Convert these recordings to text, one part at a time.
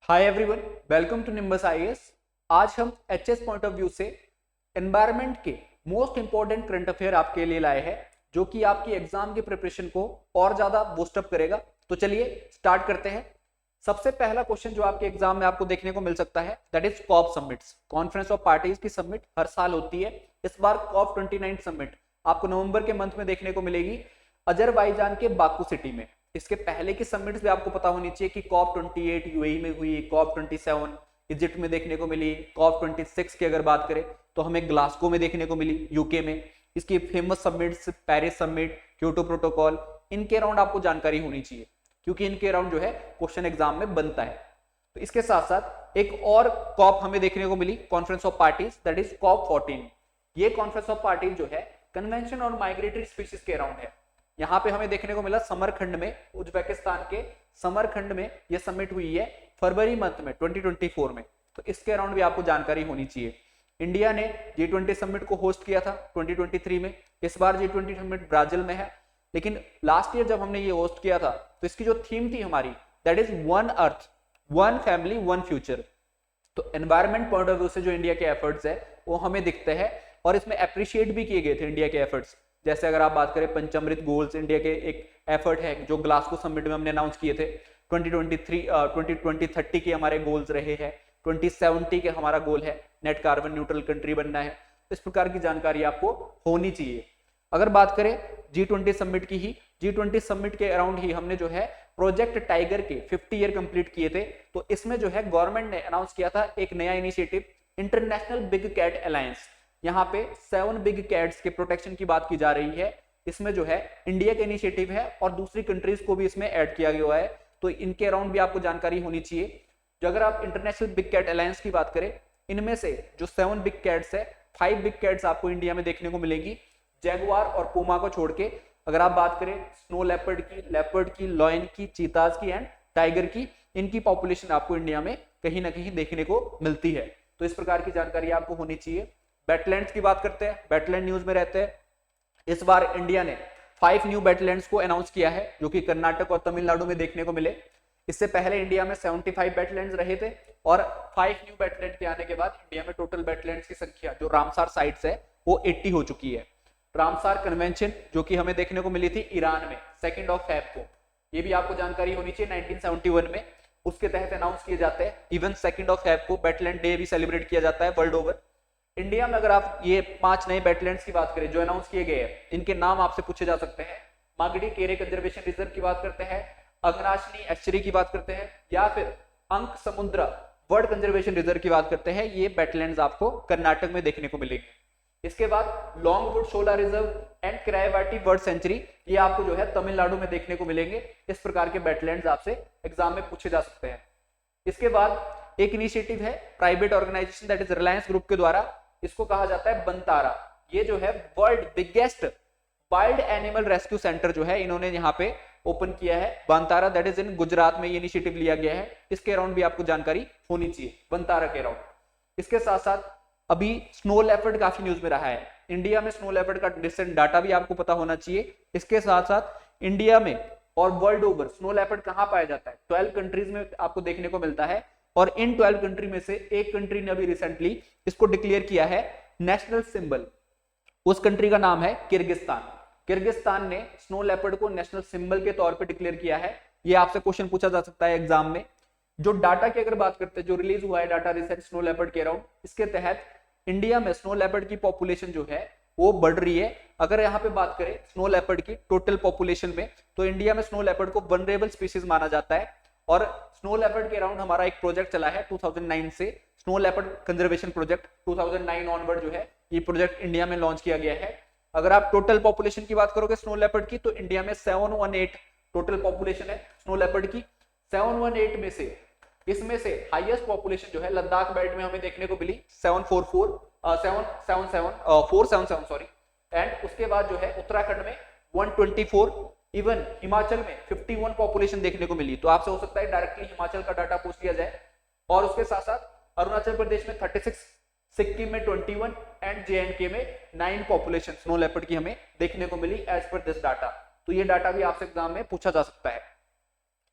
Hi everyone, welcome to Nimbus IAS. आज हम HS point of view से environment के मोस्ट इंपॉर्टेंट करंट अफेयर आपके लिए लाए हैं, जो कि आपकी एग्जाम की प्रिपरेशन को और ज्यादा बूस्टअप करेगा। तो चलिए स्टार्ट करते हैं। सबसे पहला क्वेश्चन जो आपके एग्जाम में आपको देखने को मिल सकता है, that is COP summits. Conference of parties की समिट हर साल होती है। इस बार कॉप 29 समिट आपको नवंबर के मंथ में देखने को मिलेगी अजरबैजान के बाकू सिटी में। इसके पहले की समिट्स भी आपको पता होनी चाहिए कि कॉप 28 यूएई में हुई, कॉप 27 इजिप्ट में देखने को मिली, कॉप 26 की अगर बात करें तो हमें ग्लासगो में देखने को मिली यूके में। इसकी famous summits Paris summit, Kyoto protocol, इनके अराउंड आपको जानकारी होनी चाहिए, क्योंकि इनके अराउंड जो है क्वेश्चन एग्जाम में बनता है। तो इसके साथ साथ एक और कॉप हमें देखने को मिली, conference of parties, that is COP 14। ये कॉन्फ्रेंस ऑफ पार्टीज जो है कन्वेंशन ऑन माइग्रेटरी स्पीशीज के अराउंड है। यहाँ पे हमें देखने को मिला समरखंड में, उज्बेकिस्तान के समरखंड में यह समिट हुई है फरवरी मंथ में 2024 में। तो इसके अराउंड भी आपको जानकारी होनी चाहिए। इंडिया ने G20 समिट को होस्ट किया था 2023 में। इस बार G20 समिट ब्राजील में है, लेकिन लास्ट ईयर जब हमने ये होस्ट किया था तो इसकी जो थीम थी हमारी, that is one earth, one family, one future. तो एनवायरमेंट पॉइंट ऑफ व्यू से जो इंडिया के एफर्ट्स है वो हमें दिखते हैं, और इसमें अप्रिशिएट भी किए गए थे इंडिया के एफर्ट्स। जैसे अगर आप बात करें पंचामृत गोल्स, इंडिया के एक एफर्ट है जो ग्लासगो समिट में हमने अनाउंस किए थे। 2030 के हमारे गोल्स रहे हैं, 2070 के हमारा गोल है नेट कार्बन न्यूट्रल कंट्री बनना है। इस प्रकार की जानकारी आपको होनी चाहिए। अगर बात करें G20 समिट की ही, G20 समिट के अराउंड ही हमने जो है प्रोजेक्ट टाइगर के 50 ईयर कंप्लीट किए थे। तो इसमें जो है गवर्नमेंट ने अनाउंस किया था एक नया initiative, international big cat alliance. यहाँ पे 7 बिग कैट्स के प्रोटेक्शन की बात की जा रही है। इसमें जो है इंडिया का इनिशिएटिव है और दूसरी कंट्रीज को भी इसमें ऐड किया गया है। तो इनके अराउंड भी आपको जानकारी होनी चाहिए। जो अगर आप इंटरनेशनल बिग कैट अलायंस की बात करें, इनमें से जो 7 बिग कैट्स है, 5 बिग कैट्स आपको इंडिया में देखने को मिलेगी, जैगुआर और पूमा को छोड़ के। अगर आप बात करें स्नो लेपर्ड की, लॉयन की, चीताज की एंड टाइगर की, इनकी पॉपुलेशन आपको इंडिया में कहीं ना कहीं देखने को मिलती है। तो इस प्रकार की जानकारी आपको होनी चाहिए। वेटलैंड्स की बात करते हैं, वेटलैंड न्यूज में रहते हैं। इस बार इंडिया ने 5 न्यू वेटलैंड्स को अनाउंस किया है, जो कि कर्नाटक और तमिलनाडु में देखने को मिले। इससे पहले इंडिया में 75 वेटलैंड्स रहे थे, और 5 न्यू वेटलैंड के आने के बाद इंडिया में टोटल वेटलैंड्स की संख्या जो रामसार साइट्स है वो 80 हो चुकी है। रामसार कन्वेंशन जो कि हमें देखने को मिली थी ईरान में 2 फेब को, ये भी आपको जानकारी होनी चाहिए, 1971 में उसके तहत अनाउंस किए जाते हैं। इवन 2 फेब को वेटलैंड डे भी सेलिब्रेट किया जाता है वर्ल्ड ओवर। इंडिया में अगर आप ये 5 नए वेटलैंड्स की बात करें जो अनाउंस किए गए हैं, इनके नाम आपसे पूछे जा सकते हैं। मागडी केरे कंजर्वेशन रिजर्व की बात करते हैं, अग्नाशनी एस्चुरी की बात करते हैं, या फिर अंक समुद्रा वर्ल्ड कंजर्वेशन रिजर्व की बात करते हैं। ये वेटलैंड्स आपको कर्नाटक में देखने को मिलेंगे। इसके बाद Longwood Shola reserve and Karaivetti bird sanctuary, ये आपको जो है तमिलनाडु में देखने को मिलेंगे। इस प्रकार के वेटलैंड्स आपसे एग्जाम में पूछे जा सकते हैं। इसके बाद एक इनिशिएटिव है private organisation, that is Reliance group के द्वारा, इसको कहा जाता है बंतारा। ये जो है world biggest wild animal rescue centre जो है इन्होंने यहाँ पे ओपन किया है, बंतारा, दैट इज इन गुजरात में ये इनिशिएटिव लिया गया है। इसके अराउंड भी आपको जानकारी होनी चाहिए, बंतारा के अराउंड। इसके साथ साथ अभी स्नो लेपर्ड काफी न्यूज में रहा है। इंडिया में स्नो लेपर्ड का रिसेंट डाटा भी आपको पता होना चाहिए। इसके साथ साथ इंडिया में और वर्ल्ड ओवर स्नो लेपर्ड कहाँ पाया जाता है, 12 कंट्रीज में आपको देखने को मिलता है। और इन 12 कंट्री में से एक कंट्री ने अभी रिसेंटली इसको डिक्लेयर किया है नेशनल सिंबल। उस कंट्री का नाम है किर्गिस्तान। किर्गिस्तान ने स्नो लेपर्ड को नेशनल सिंबल के तौर पे डिक्लेयर किया है। ये आपसे क्वेश्चन पूछा जा सकता है एग्जाम में। जो डाटा की अगर बात करते हैं, जो रिलीज हुआ है डाटा रिसेंट स्नो लेपर्ड के अराउंड, इसके तहत इंडिया में स्नो लेपर्ड की पॉपुलेशन जो है वो बढ़ रही है। अगर यहाँ पे बात करें स्नो लेपर्ड की टोटल पॉपुलेशन में, तो इंडिया में स्नो लेपर्ड को वनरेबल स्पीशीज माना जाता है। और स्नो लेपर्ड के अराउंड हमारा एक प्रोजेक्ट चला है 2009 से, snow leopard conservation project. 2009 onward जो है ये प्रोजेक्ट इंडिया में लॉन्च किया गया है। अगर आप टोटल पॉपुलेशन की बात करोगे स्नो लेपर्ड की, तो इंडिया में 718 टोटल पॉपुलेशन है स्नो लेपर्ड की। 718 में से इसमें से हाईएस्ट पॉपुलेशन जो है लद्दाख बेल्ट में हमें देखने को मिली 477 सॉरी। एंड उसके बाद जो है उत्तराखंड में 124, इवन हिमाचल में 51 पॉपुलेशन देखने को मिली। तो आपसे हो सकता है डायरेक्टली हिमाचल का डाटा पूछ लिया जाए। और उसके साथ साथ अरुणाचल प्रदेश में 36, सिक्किम में 21 एंड जेएंडके में 9 पॉपुलेशन स्नो लेपर्ड की हमें देखने को मिली एज पर दिस डाटा। तो ये डाटा भी आपसे एग्जाम में पूछा जा सकता है।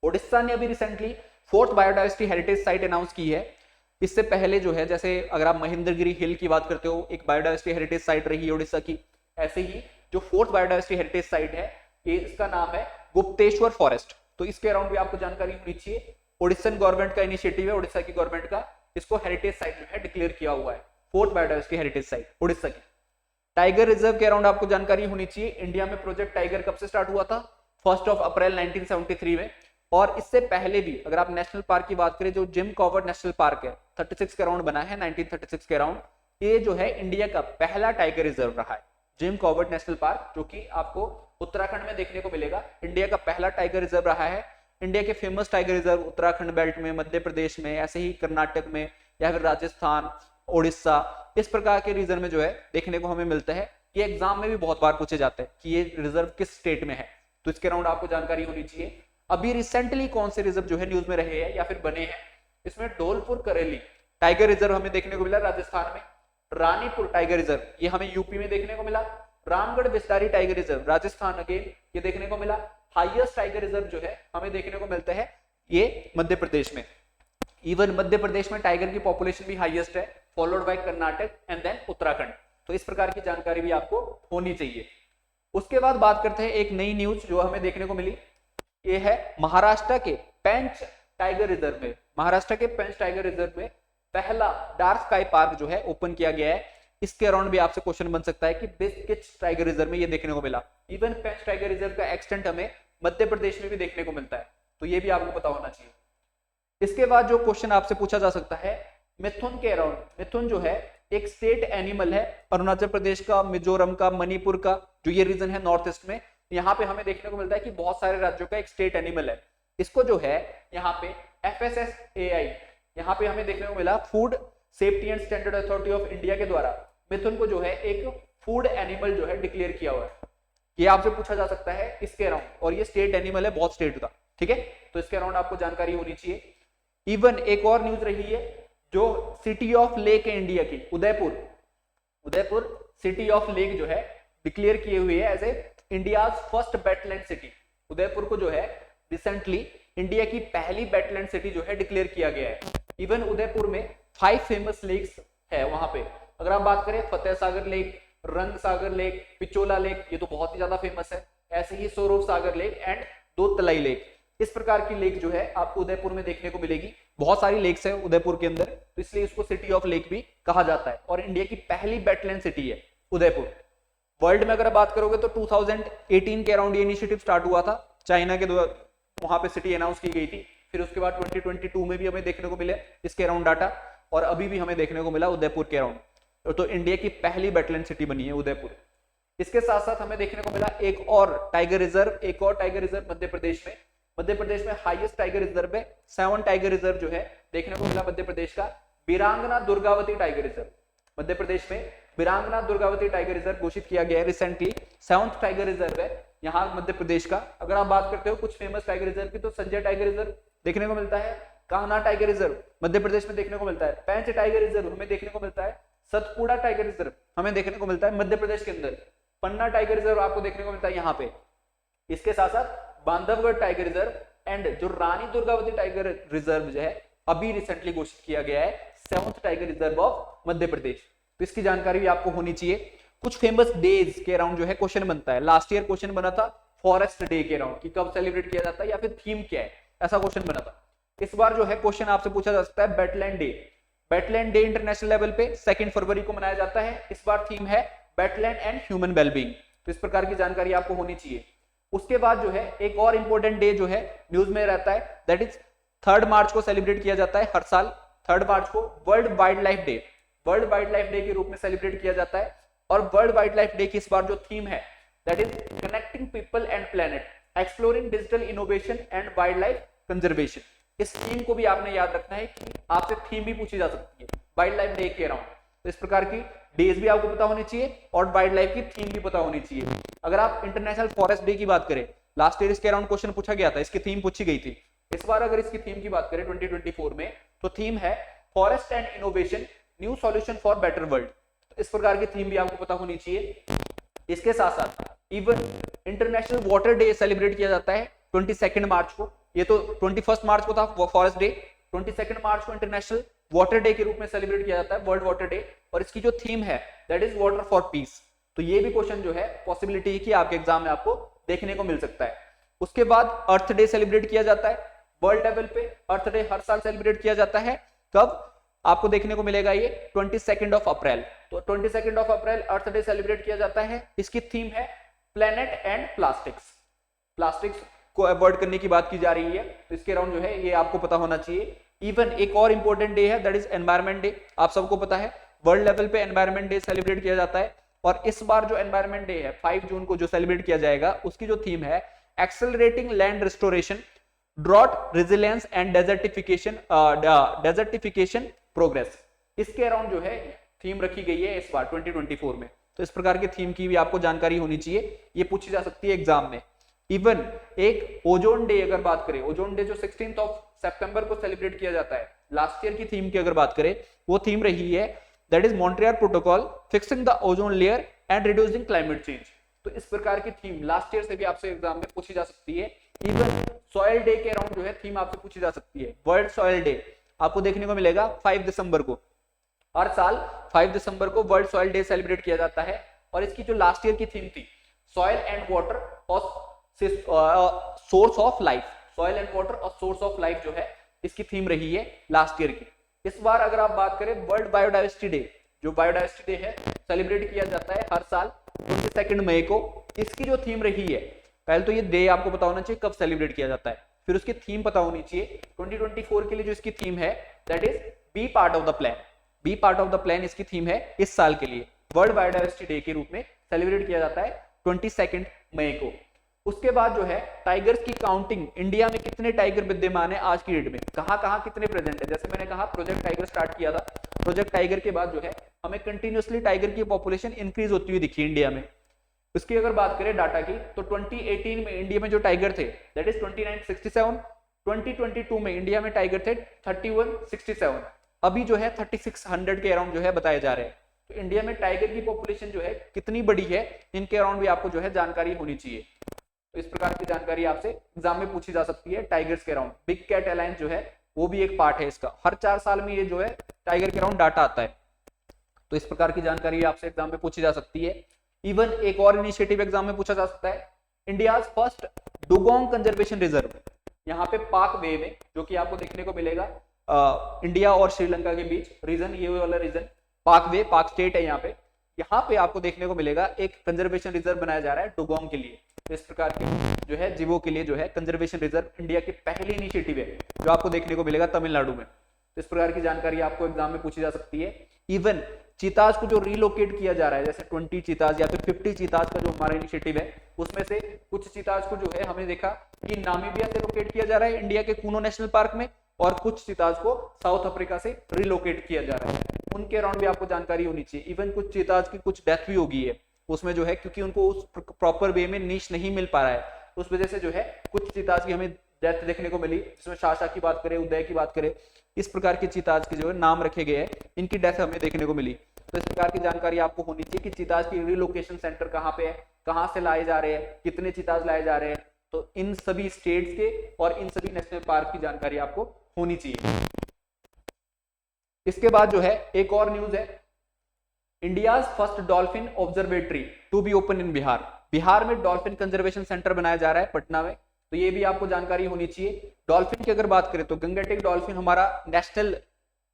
ओडिशा ने अभी recently 4th biodiversity heritage site announce की है। इससे पहले जो है, जैसे अगर आप महेंद्रगिरी हिल की बात करते हो, एक बायोडायवर्सिटी हेरिटेज साइट रही है उड़ीसा की, ऐसे ही जो 4th बायोडायवर्सिटी हेरिटेज साइट है, ये इसका नाम है गुप्तेश्वर फॉरेस्ट। तो इसके अराउंड भी आपको जानकारी होनी चाहिए। उड़ीसा गवर्नमेंट का इनिशिएटिव है, उड़ीसा की गवर्नमेंट का, इसको हेरिटेज साइट जो है डिक्लेयर किया हुआ है, 4th biodiversity heritage site Orissa की। टाइगर रिजर्व के अराउंड आपको जानकारी होनी चाहिए। इंडिया में प्रोजेक्ट टाइगर कब से स्टार्ट हुआ था? 1 अप्रैल 1973 में। और इससे पहले भी अगर आप नेशनल पार्क की बात करें, जो जिम कॉर्बेट नेशनल पार्क है 36 के अराउंड बना है, 1936 के अराउंड, ये जो है इंडिया का पहला टाइगर रिजर्व रहा है, जिम कॉर्बेट नेशनल पार्क, जो कि आपको उत्तराखंड में देखने को मिलेगा। इंडिया का पहला टाइगर रिजर्व रहा है। इंडिया के famous tiger reserve Uttarakhand belt में, मध्य प्रदेश में, ऐसे ही कर्नाटक में, या फिर राजस्थान, उड़ीसा, इस प्रकार के रीजन में जो है देखने को हमें मिलता है। ये एग्जाम में भी बहुत बार पूछे जाते हैं कि ये रिजर्व किस स्टेट में है, तो इसके अराउंड आपको जानकारी होनी चाहिए। अभी रिसेंटली कौन से रिजर्व जो है न्यूज में रहे हैं या फिर बने हैं, इसमें धौलपुर करेली टाइगर रिजर्व हमें देखने को मिला राजस्थान में, रानीपुर टाइगर रिजर्व ये हमें यूपी में देखने को मिला, Ramgarh Vishdhari tiger reserve Rajasthan again ये देखने को मिला, हाईएस्ट टाइगर रिजर्व जो है हमें देखने को मिलता है ये मध्य प्रदेश में। इवन मध्य प्रदेश में टाइगर की पॉपुलेशन भी हाईएस्ट है, followed by Karnataka and then Uttarakhand. तो इस प्रकार की जानकारी भी आपको होनी चाहिए। उसके बाद बात करते हैं एक नई न्यूज जो हमें देखने को मिली, ये है महाराष्ट्र के पेंच टाइगर रिजर्व में, महाराष्ट्र के पेंच टाइगर रिजर्व में पहला डार्क स्काई पार्क जो है ओपन किया गया है। इसके अराउंड भी आपसे क्वेश्चन बन सकता है कि किस टाइगर रिजर्व में ये देखने को मिला। इवन पेंच टाइगर रिजर्व का एक्सटेंट हमें मध्य प्रदेश में भी देखने को मिलता है, तो ये भी आपको पता होना चाहिए। इसके बाद जो क्वेश्चन आपसे पूछा जा सकता है मिथुन के अराउंड, मिथुन जो है एक स्टेट एनिमल है अरुणाचल प्रदेश का, मिजोरम का, मणिपुर का, जो ये रीजन है नॉर्थ ईस्ट में, यहाँ पे हमें देखने को मिलता है कि बहुत सारे राज्यों का एक स्टेट एनिमल है। इसको जो है यहाँ पे FSSAI यहाँ पे हमें देखने को मिला, food safety and standard authority of India के द्वारा मिथुन को जो है एक फूड एनिमल जो है डिक्लेयर किया हुआ है। ये आपसे पूछा जा सकता है इसके अराउंड, और ये स्टेट एनिमल है बहुत स्टेट का, ठीक है, तो इसके अराउंड आपको जानकारी होनी चाहिए। इवन एक और न्यूज रही है जो सिटी ऑफ लेक है इंडिया की, उदयपुर सिटी ऑफ लेक जो है डिक्लेयर किए हुए है as a India first wetland city. Udaipur को जो है रिसेंटली इंडिया की पहली वेटलैंड सिटी जो है डिक्लेयर किया गया है। इवन उदयपुर में 5 फेमस लेक्स है वहां पे। अगर आप बात करें फतेह सागर लेक, रंग सागर लेक, पिचोला लेक, ये तो बहुत ही ज्यादा फेमस है, ऐसे ही सौरभ सागर लेक एंड दो तलाई लेक, इस प्रकार की लेक जो है आपको उदयपुर में देखने को मिलेगी। बहुत सारी लेक्स है उदयपुर के अंदर, तो इसलिए इसको सिटी ऑफ लेक भी कहा जाता है, और इंडिया की पहली वेटलैंड सिटी है उदयपुर। वर्ल्ड में अगर बात करोगे तो 2018 के अराउंड ये इनिशिएटिव स्टार्ट हुआ था, चाइना के वहां पे सिटी अनाउंस की गई थी। फिर उसके बाद 2022 में भी हमें देखने को मिले इसके अराउंड डाटा, और अभी भी हमें देखने को मिला उदयपुर के अराउंड। तो इंडिया की पहली वेटलैंड सिटी बनी है उदयपुर। इसके साथ साथ हमें देखने को मिला एक और टाइगर रिजर्व मध्य प्रदेश में हाईएस्ट टाइगर रिजर्व है, 7 टाइगर रिजर्व जो है देखने को मिला मध्य प्रदेश का। वीरांगना दुर्गावती टाइगर रिजर्व मध्य प्रदेश में, वीरांगना दुर्गावती टाइगर रिजर्व घोषित किया गया है रिसेंटली। 7th टाइगर रिजर्व है यहाँ मध्य प्रदेश का। अगर आप बात करते हो कुछ फेमस टाइगर रिजर्व की, तो संजय टाइगर रिजर्व देखने को मिलता है, कान्हा टाइगर रिजर्व मध्य प्रदेश में देखने को मिलता है, पेंच टाइगर रिजर्व हमें देखने को मिलता है, सतपुड़ा टाइगर रिजर्व हमें देखने को मिलता है मध्य प्रदेश के अंदर, पन्ना टाइगर रिजर्व आपको देखने को मिलता है यहाँ पे। इसके साथ साथ बांधवगढ़ टाइगर रिजर्व एंड जो रानी दुर्गावती टाइगर रिजर्व जो है अभी रिसेंटली घोषित किया गया है, 7th tiger reserve of Madhya Pradesh. तो इसकी जानकारी भी आपको होनी चाहिए। कुछ फेमस डेज के अराउंड जो है क्वेश्चन बनता है। लास्ट ईयर क्वेश्चन बना था फॉरेस्ट डे के अराउंड कि कब सेलिब्रेट किया जाता है या फिर थीम क्या है, ऐसा क्वेश्चन बना था। इस बार जो है क्वेश्चन आपसे पूछा जा सकता है wetland day. Wetland day international level पे 2 फरवरी को मनाया जाता है। इस बार थीम है वेटलैंड एंड ह्यूमन वेलबींग। तो इस प्रकार की जानकारी आपको होनी चाहिए। उसके बाद जो है एक और इंपॉर्टेंट डे जो है न्यूज में रहता है, दैट इज 3 मार्च को सेलिब्रेट किया जाता है हर साल। 3 मार्च को वर्ल्ड वाइल्ड लाइफ डे के रूप में सेलिब्रेट किया जाता है। और वर्ल्ड वाइल्ड लाइफ डे की इस बार जो थीम है that is connecting people and planet, exploring digital innovation and wild life conservation. इस थीम को भी आपने याद रखना है कि आपसे थीम भी पूछी जा सकती है वाइल्ड लाइफ डे के अराउंड। तो इस प्रकार की डेज भी आपको पता होनी चाहिए और वाइल्ड लाइफ की थीम भी पता होनी चाहिए। अगर आप इंटरनेशनल फॉरेस्ट डे की बात करें, लास्ट ईयर इसके अराउंड क्वेश्चन पूछा गया था, इसकी थीम पूछी गई थी। इस बार अगर इसकी थीम की बात करें 2024 में, तो थीम है forest and innovation, new solution for better world. इस प्रकार की थीम भी आपको पता होनी चाहिए। इसके साथ साथ even international water day celebrate किया जाता है 22 मार्च को। ये तो 21 मार्च को था फॉरेस्ट डे, 22 मार्च को इंटरनेशनल वाटर डे के रूप में सेलिब्रेट किया जाता है, वर्ल्ड वाटर डे, और इसकी जो थीम है that is water for piece. तो ये भी क्वेश्चन जो है पॉसिबिलिटी है कि आपके एग्जाम में आपको देखने को मिल सकता है। उसके बाद अर्थ डे सेलिब्रेट किया जाता है वर्ल्ड लेवल पे, अर्थ डे हर साल सेलिब्रेट किया जाता है। कब आपको देखने को मिलेगा ये 22 अप्रैल। तो 22 अप्रैल अर्थ डे सेलिब्रेट किया जाता है। इसकी थीम है प्लेनेट एंड प्लास्टिक्स। प्लास्टिक्स को अवॉइड करने की बात की जा रही है, तो इसके अराउंड जो है ये आपको पता होना चाहिए। इवन एक और इंपॉर्टेंट डे है दैट इज एनवायरमेंट डे। आप सबको पता है वर्ल्ड लेवल पे एनवायरमेंट डे सेलिब्रेट किया जाता है, और इस बार जो एनवायरमेंट डे है 5 जून को जो सेलिब्रेट किया जाएगा, उसकी जो थीम है accelerating land restoration, drought resilience and desertification progress. इसके अराउंड जो है थीम रखी गई है इस बार 2024 में। तो इस प्रकार की थीम की भी आपको जानकारी होनी चाहिए, ये पूछी जा सकती है एग्जाम में। इवन एक ओजोन डे अगर बात करें, ओजोन डे जो 16 सितंबर को सेलिब्रेट किया जाता है, लास्ट ईयर की थीम की अगर बात करें, वो थीम रही है that is Montreal protocol fixing the ozone layer and reducing climate change. तो इस प्रकार की थीम लास्ट ईयर से भी आपसे एग्जाम में पूछी जा सकती है। इवन सॉइल डे के अराउंड जो है थीम आपसे पूछी जा सकती है। वर्ल्ड सॉइल डे आपको देखने को मिलेगा 5 दिसंबर को। हर साल 5 दिसंबर को वर्ल्ड सॉइल डे सेलिब्रेट किया जाता है, और इसकी जो लास्ट ईयर की थीम थी सॉइल एंड वाटर और source of life, soil and water और सोर्स ऑफ लाइफ जो है इसकी थीम रही है लास्ट ईयर की। इस बार अगर आप बात करें वर्ल्ड बायोडाइवर्सिटी डे, जो बायोडाइवर्सिटी डे है सेलिब्रेट किया जाता है हर साल 22 मई को। इसकी जो थीम रही है, पहले तो ये डे आपको पता होना चाहिए कब सेलिब्रेट किया जाता है, फिर उसकी थीम पता होनी चाहिए। 2024 के लिए जो इसकी थीम है that is be part of the plan. Be part of the plan इसकी थीम है इस साल के लिए। वर्ल्ड बायोडाइवर्सिटी डे के रूप में सेलिब्रेट किया जाता है 22 मई को। उसके बाद जो है टाइगर्स की काउंटिंग, इंडिया में कितने टाइगर विद्यमान है आज की डेट में, कहां कितने प्रेजेंट है। जैसे मैंने कहा प्रोजेक्ट टाइगर स्टार्ट किया था, प्रोजेक्ट टाइगर के बाद जो है हमें कंटिन्यूअसली टाइगर की पॉपुलेशन इंक्रीज होती हुई दिखी इंडिया में। उसकी अगर बात करें डाटा की, तो 2018 में इंडिया में जो टाइगर थे दैट इज 2967, 2022 में इंडिया में टाइगर थे 3167, अभी जो है 3600 के अराउंड जो है बताए जा रहे हैं। तो इंडिया में टाइगर की पॉपुलेशन जो है कितनी बड़ी है, इनके अराउंड भी आपको जो है जानकारी होनी चाहिए। तो इस प्रकार की जानकारी आपसे एग्जाम में पूछी जा सकती है टाइगर्स के अराउंड। बिग कैट अलायंस जो है वो भी एक पार्ट है इसका, हर 4 साल में ये जो है टाइगर के अराउंड डाटा आता है। तो इस प्रकार की जानकारी आपसे एग्जाम में पूछी जा सकती है। इवन एक और इनिशिएटिव एग्जाम में पूछा जा सकता है, India's first dugong conservation reserve, यहाँ पे पाक वे में, जो कि आपको देखने को मिलेगा इंडिया और श्रीलंका के बीच रीजन, ये वाला रीजन पाक वे, पाक स्टेट है यहाँ पे आपको देखने को मिलेगा एक कंजर्वेशन रिजर्व बनाया जा रहा है डुगोंग के लिए। तो इस प्रकार की जो है जीवों के लिए जो है कंजर्वेशन रिजर्व इंडिया की पहली इनिशिएटिव है जो आपको देखने को मिलेगा तमिलनाडु में। तो इस प्रकार की जानकारी आपको एग्जाम में पूछी जा सकती है। इवन चीताज को जो रिलोकेट किया जा रहा है, जैसे 20 चीताज या फिर 50 चीताज का जो हमारा इनिशिएटिव है, उसमें से कुछ चीताज को जो है हमने देखा कि नामीबिया से लोकेट किया जा रहा है इंडिया के कूनो नेशनल पार्क में, और कुछ चीताज को साउथ अफ्रीका से रिलोकेट किया जा रहा है। उनके अराउंड भी आपको जानकारी होनी चाहिए। इवन कुछ चीताज की कुछ डेथ भी हो गई है उसमें जो है, क्योंकि उनको उस प्रॉपर वे में नीश नहीं मिल पा रहा है, उस वजह से जो है कुछ चीताज की हमें डेथ देखने को मिली। जिसमें शाशा की बात करें, उदय की बात करें, इस प्रकार के चीताज के जो है नाम रखे गए हैं, इनकी डेथ हमें देखने को मिली। तो इस प्रकार की जानकारी आपको होनी चाहिए कि चीताज की रिलोकेशन सेंटर कहाँ पे है, कहाँ से लाए जा रहे हैं, कितने चीताज लाए जा रहे हैं। तो इन सभी स्टेट्स के और इन सभी नेशनल पार्क की जानकारी आपको होनी चाहिए। इसके बाद जो है एक और न्यूज है, India's first dolphin observatory to be open in Bihar. Bihar में डॉल्फिन कंजर्वेशन सेंटर बनाया जा रहा है पटना में, तो ये भी आपको जानकारी होनी चाहिए। डॉल्फिन की अगर बात करें तो गंगेटिक डॉल्फिन हमारा नेशनल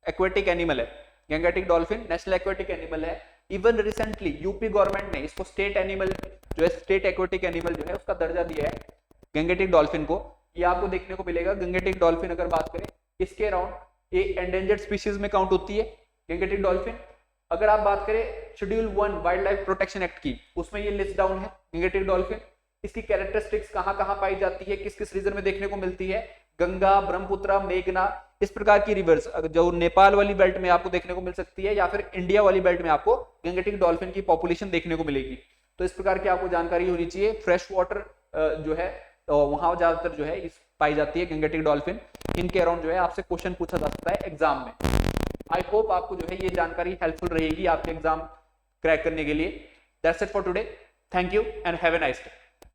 एक्वेटिक एनिमल है, Gangetic dolphin national aquatic animal है। इवन रिसेंटली यूपी गवर्नमेंट ने इसको स्टेट एनिमल जो है, स्टेट एक्वेटिक एनिमल जो है उसका दर्जा दिया है गंगेटिक डॉल्फिन को। ये आपको देखने को मिलेगा। गंगेटिक डॉल्फिन अगर बात करें इसके अराउंड ये एंडेंजर्ड स्पीशीज में काउंट होती है गंगेटिक डॉल्फिन। अगर आप बात करें schedule 1 wild life protection act की, उसमें ये लिस्ट डाउन है गंगेटिक डॉल्फिन। इसकी कैरेक्टरिस्टिक्स कहाँ कहाँ पाई जाती है, किस किस रीजन में देखने को मिलती है, गंगा, ब्रह्मपुत्र, मेघना, इस प्रकार की रिवर्स जो नेपाल वाली बेल्ट में आपको देखने को मिल सकती है, या फिर इंडिया वाली बेल्ट में आपको गंगेटिक डॉल्फिन की पॉपुलेशन देखने को मिलेगी। तो इस प्रकार की आपको जानकारी होनी चाहिए। फ्रेश वाटर जो है वहां ज्यादातर जो है इस पाई जाती है गंगेटिक डॉल्फिन। इनके अराउंड जो है आपसे क्वेश्चन पूछा जा सकता है एग्जाम में। आई होप आपको जो है ये जानकारी हेल्पफुल रहेगी आपके एग्जाम क्रैक करने के लिए। That's it for today. Thank you and have a nice day.